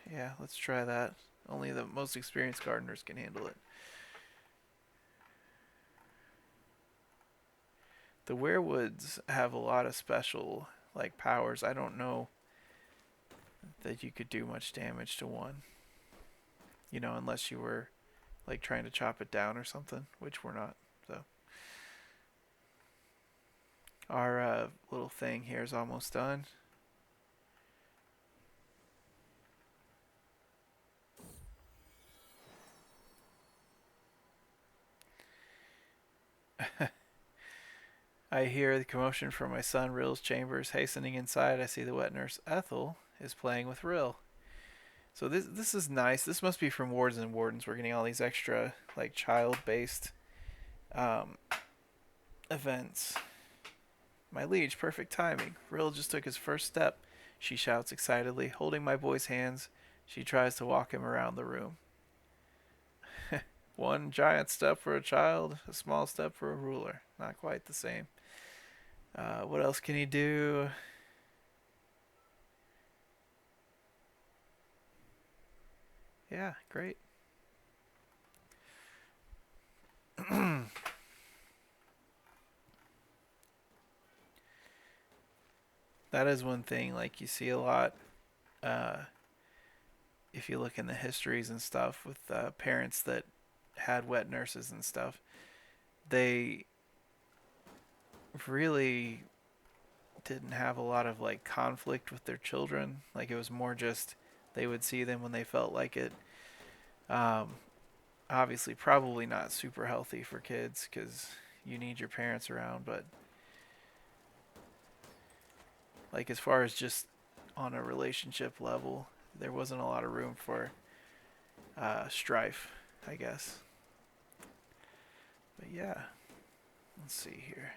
Yeah, let's try that. Only the most experienced gardeners can handle it. The werewoods have a lot of special powers. I don't know that you could do much damage to one. Unless you were trying to chop it down or something, which we're not. So our little thing here is almost done. I hear the commotion from my son Rill's chambers. Hastening inside, I see the wet nurse Ethel is playing with Rill. So this is nice. This must be from Wardens and Wardens. We're getting all these extra child-based events. My liege, perfect timing. Rill just took his first step, she shouts excitedly. Holding my boy's hands, she tries to walk him around the room. One giant step for a child, a small step for a ruler. Not quite the same. What else can he do? Yeah, great. That is one thing you see a lot if you look in the histories and stuff with parents that had wet nurses and stuff. They really didn't have a lot of conflict with their children. It was more just they would see them when they felt like it. Obviously, probably not super healthy for kids because you need your parents around, but as far as just on a relationship level, there wasn't a lot of room for strife, I guess. But yeah, let's see here.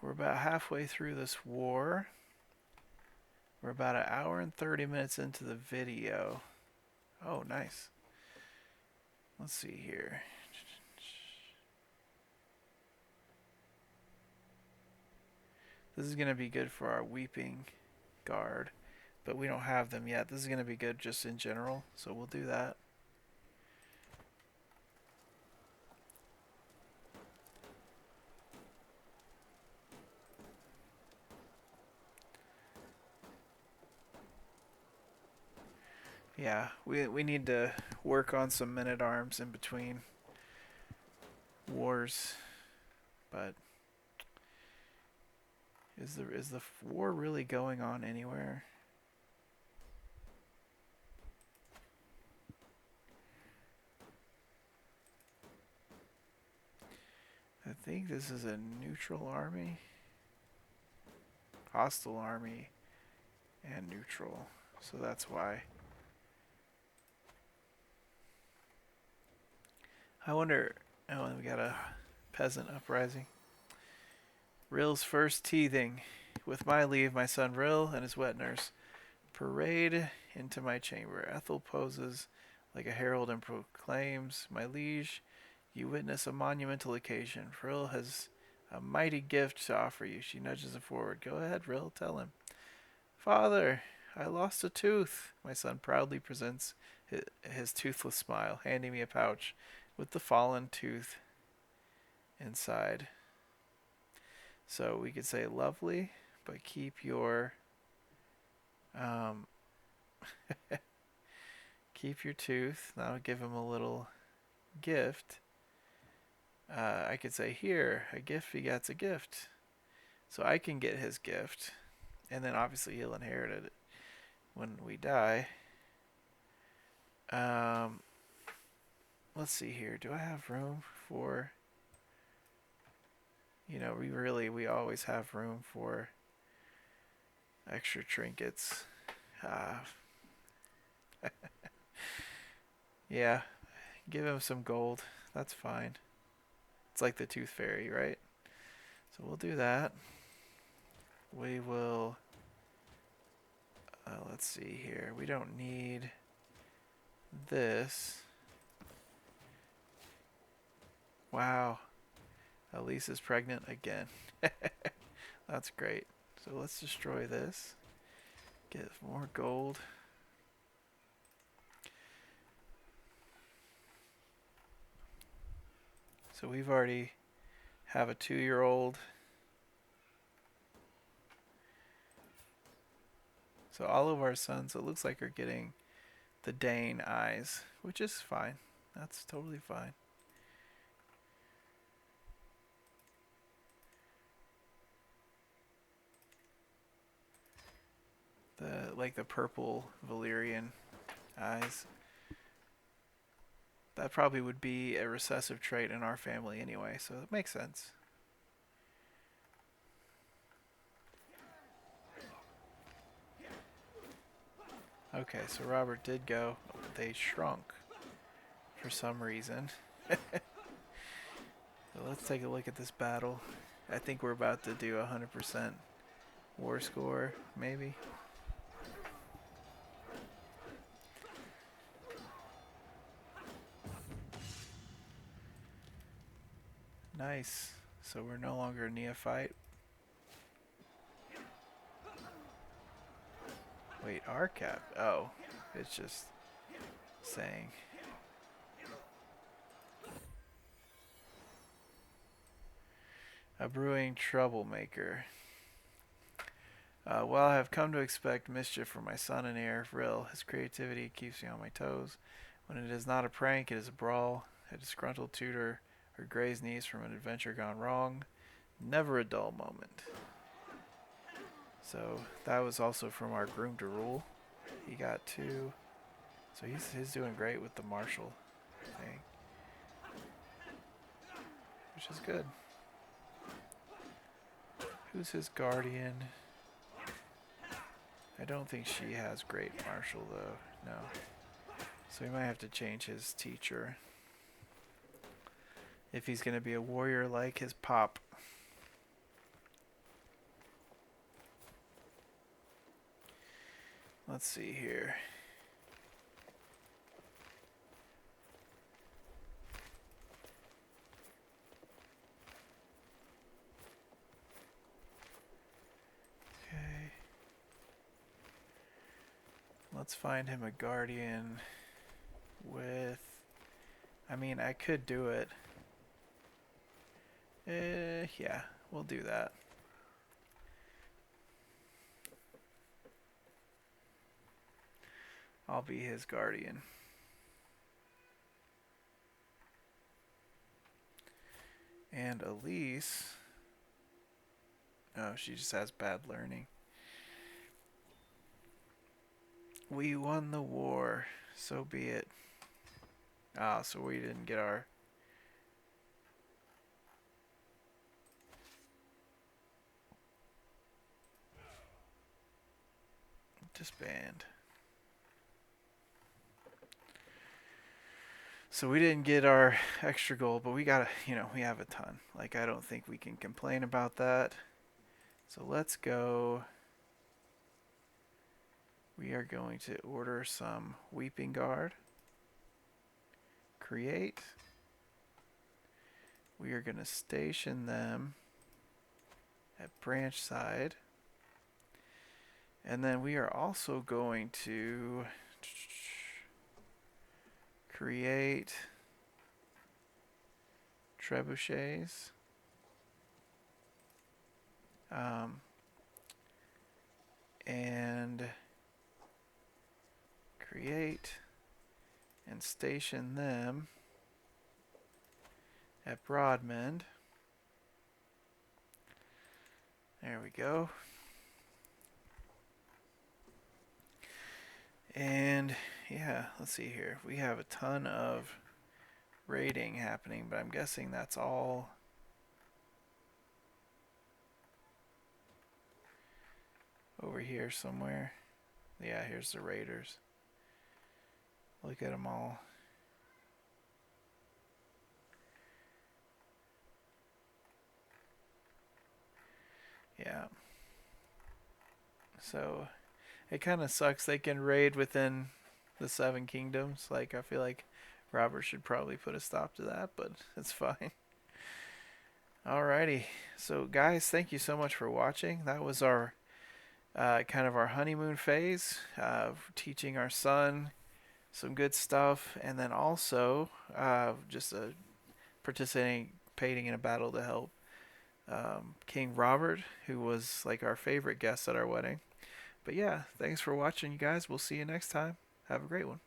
We're about halfway through this war. We're about an hour and 30 minutes into the video. Oh, nice. Let's see here. This is going to be good for our weeping guard, but we don't have them yet. This is going to be good just in general, so we'll do that. Yeah, we need to work on some men-at-arms in between wars, but is the war really going on anywhere? I think this is a neutral army, hostile army, and neutral, so that's why. I wonder. Oh, and we got a peasant uprising. Rill's first teething. With my leave, my son Rill and his wet nurse parade into my chamber. Ethel poses like a herald and proclaims, "My liege, you witness a monumental occasion. Rill has a mighty gift to offer you." She nudges him forward. "Go ahead, Rill, tell him." "Father, I lost a tooth." My son proudly presents his toothless smile, handing me a pouch with the fallen tooth inside. So we could say lovely, but keep your um, keep your tooth. That'll give him a little gift. I could say here, a gift begets a gift. So I can get his gift, and then obviously he'll inherit it when we die. Um, let's see here. Do I have room for? We always have room for extra trinkets. Uh, yeah, give him some gold. That's fine. It's like the Tooth Fairy, right? So we'll do that. We will. Let's see here. We don't need this. Wow. Alyse is pregnant again. That's great. So let's destroy this. Get more gold. So we've already have a 2-year-old. So all of our sons, it looks like, are getting the Dane eyes, which is fine. That's totally fine. The purple Valyrian eyes. That probably would be a recessive trait in our family anyway, so it makes sense. Okay, so Robert did go. They shrunk for some reason. So let's take a look at this battle. I think we're about to do 100% war score, maybe. Nice. So we're no longer a neophyte. Wait, our cap? Oh, it's just saying. A brewing troublemaker. Well, I have come to expect mischief from my son and heir, Rill. His creativity keeps me on my toes. When it is not a prank, it is a brawl. A disgruntled tutor or Gray's niece from an adventure gone wrong. Never a dull moment. So that was also from our groom to rule. He got 2. So he's doing great with the martial thing, which is good. Who's his guardian? I don't think she has great martial though. No. So we might have to change his teacher if he's going to be a warrior like his pop. Let's see here. Let's find him a guardian with... I mean, I could do it. Yeah, we'll do that. I'll be his guardian. And Alyse... Oh, she just has bad learning. We won the war. So be it. Ah, so we didn't get our... disband. So we didn't get our extra gold, but we got, we have a ton. Like, I don't think we can complain about that. So let's go. We are going to order some Weeping Guard. Create. We are going to station them at branch side. And then we are also going to create trebuchets. And create and station them at Broadmend. There we go. And yeah, let's see here. We have a ton of raiding happening, but I'm guessing that's all over here somewhere. Yeah, here's the raiders. Look at them all. Yeah. So it kind of sucks they can raid within the Seven Kingdoms. Like, I feel like Robert should probably put a stop to that, but it's fine. Alrighty. So guys, thank you so much for watching. That was our kind of our honeymoon phase, teaching our son some good stuff, and then also just participating in a battle to help King Robert, who was like our favorite guest at our wedding. But yeah, thanks for watching, you guys. We'll see you next time. Have a great one.